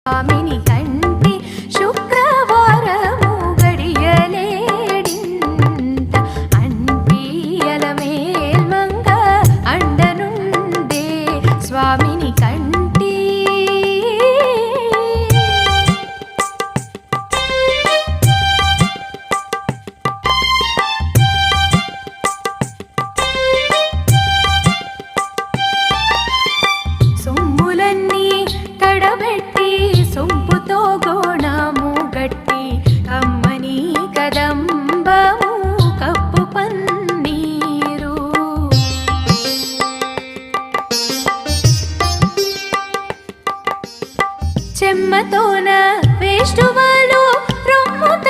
స్వామిని కంటి శుక్రవారము గడియలేడింత అంటియల మేల్మంగ అండనుండే స్వామిని కంటి సొమ్ములన్నీ కడబెట్టి సొంపుతో గోణము గట్టి కమ్మని కదంబము కప్పు పన్నీరు చెమ్మతోన వేష్టువలు రొమ్ముత